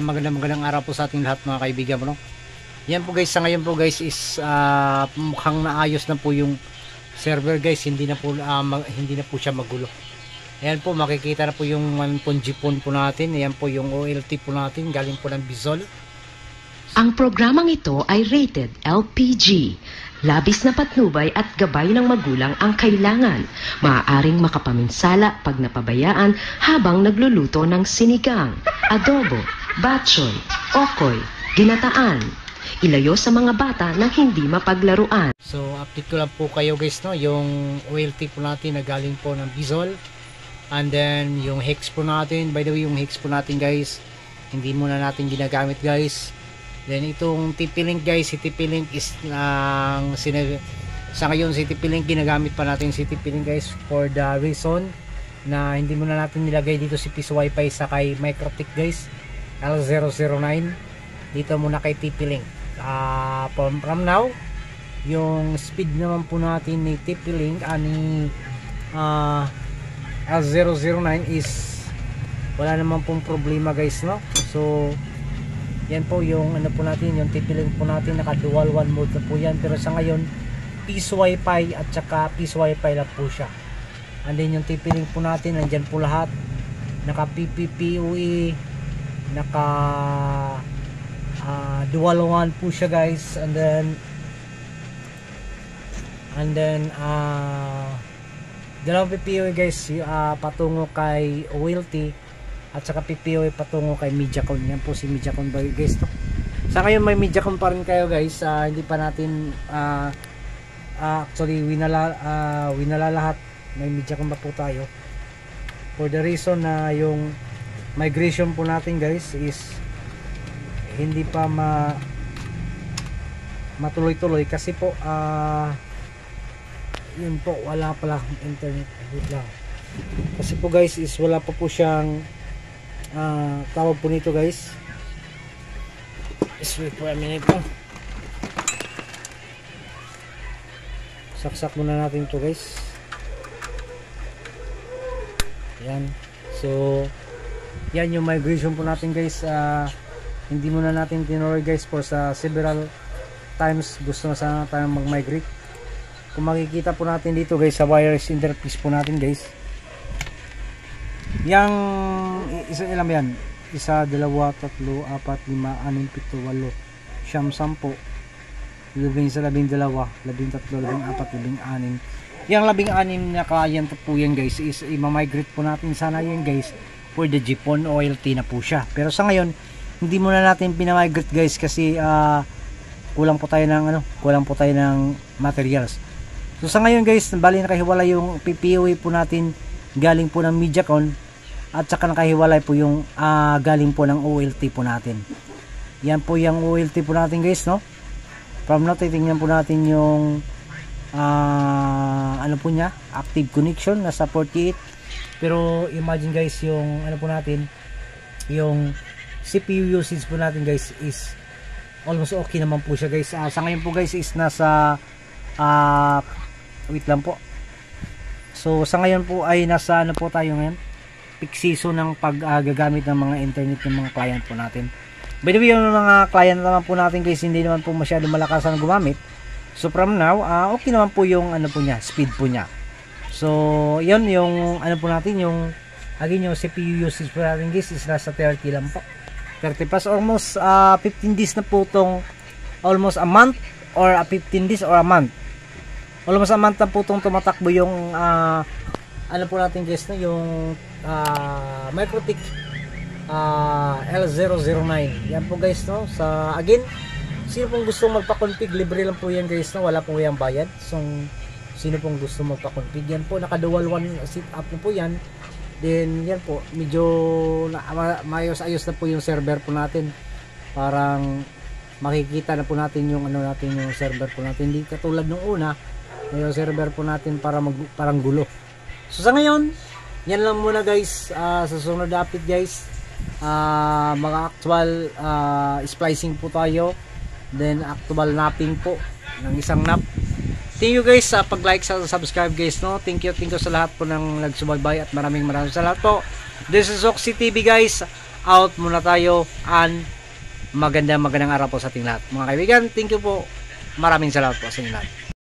magandang araw po sa ating lahat mga kaibigan, no? Yan po guys, sa ngayon po guys is mukhang naayos na po yung server guys, hindi na po siya magulo. Ayan po, makikita na po yung Jipon po natin. Ayan po yung OLT po natin, galing po ng Bizol. Ang programang ito ay rated LPG. Labis na patnubay at gabay ng magulang ang kailangan. Maaaring makapaminsala pag napabayaan habang nagluluto ng sinigang, adobo, batchoy, okoy, ginataan. Ilayo sa mga bata na hindi mapaglaruan. So update ko lang po kayo guys, no, yung OLT po natin na galing po ng Bizol. And then yung hex po natin, by the way yung hex po natin guys, hindi muna natin ginagamit guys. Then itong TP-Link guys, si TP-Link is sa ngayon si TP-Link ginagamit pa natin si TP-Link guys for the reason na hindi muna natin nilagay dito si Piso Wi-Fi sa kay Microtik guys, L009 dito muna kay TP-Link. From now, yung speed naman po natin ni TP-Link ani L009 is wala naman pong problema guys, no? So yan po yung ano po natin, yung TP-Link po natin, naka dual one mode na po yan, pero sa ngayon Piso Wi-Fi at saka Piso Wi-Fi lang po siya. And then yung TP-Link po natin, nandyan po lahat, naka PPPoE, naka dual one po siya guys. And then dalawang PPoE guys, patungo kay OLT at saka PPoE patungo kay Mediacom. Yan po si Mediacom guys, no? Sa ngayon may Mediacom pa rin kayo guys, hindi pa natin actually winala lahat, may Mediacom pa po tayo for the reason na yung migration po natin guys is hindi pa matuloy-tuloy kasi po yun po, wala pala internet. Wait lang. Kasi po guys is wala pa po siyang tawag po nito guys. Just wait for a minute po. Saksak muna natin to guys. Yan. So yan yung migration po natin guys. Hindi muna natin tinuloy guys for sa several times gusto na sana tayong mag-migrate. Kung makikita po natin dito guys sa wireless interface po natin guys, yang isa ilan yan, 1, 2, 3, 4, 5, 6, 7, 8, 9, 10, 11, 12, 13, 14, 16. Yang 16 na client po yan guys is i-migrate po natin sana yan guys for the Jipon OLT na po siya. Pero sa ngayon hindi muna natin pinamigrate guys kasi kulang po tayo ng materials. So sa ngayon guys, bali nakahiwala yung PPoE po natin galing po ng Mediacom at saka nakahiwalay po yung galing po ng OLT po natin. Yan po yung OLT po natin guys, no? From now, titingnan po natin yung ano po niya, active connection nasa 48. Pero imagine guys yung ano po natin, yung CPU usage po natin guys is almost okay naman po siya guys. Sa ngayon po guys is nasa wait lang po. So sa ngayon po ay nasa ano po tayo ngayon, peak season ng paggagamit ng mga internet ng mga client po natin. By the way, yung mga client naman po natin guys hindi naman po masyado malakasan gumamit. So from now, okay naman po yung ano po niya, speed po niya. So yun yung ano po natin, yung again yung CPU usage po natin guys is nasa 30 lang po. 30 plus, almost 15 days na po tong, almost a month or 15 days or a month. Almost a month na po itong tumatakbo yung ano po natin guys, na yung Microtik L009. Yan po guys, no? Sa again, sino pong gusto magpa-config, libre lang po yan guys, no? Wala po yung bayad. So sino pong gusto magpa-config, yan po, naka dual one setup po yan. Then yan po, medyo maayos-ayos na po yung server po natin. Parang makikita na po natin yung ano natin, yung server po natin. Hindi katulad nung una, yung server po natin parang gulo. So sa ngayon, yan lang muna guys. Sa sunod na update guys, mga actual splicing po tayo, then actual napping po ng isang nap. Thank you guys sa pag-like, sa subscribe guys, no. Thank you sa lahat po ng nagsubaybay at maraming salamat po. This is Oxy TV guys. out muna tayo, and magandang araw po sa ating lahat. Mga kaibigan, thank you po. Maraming salamat po sa inyo lahat.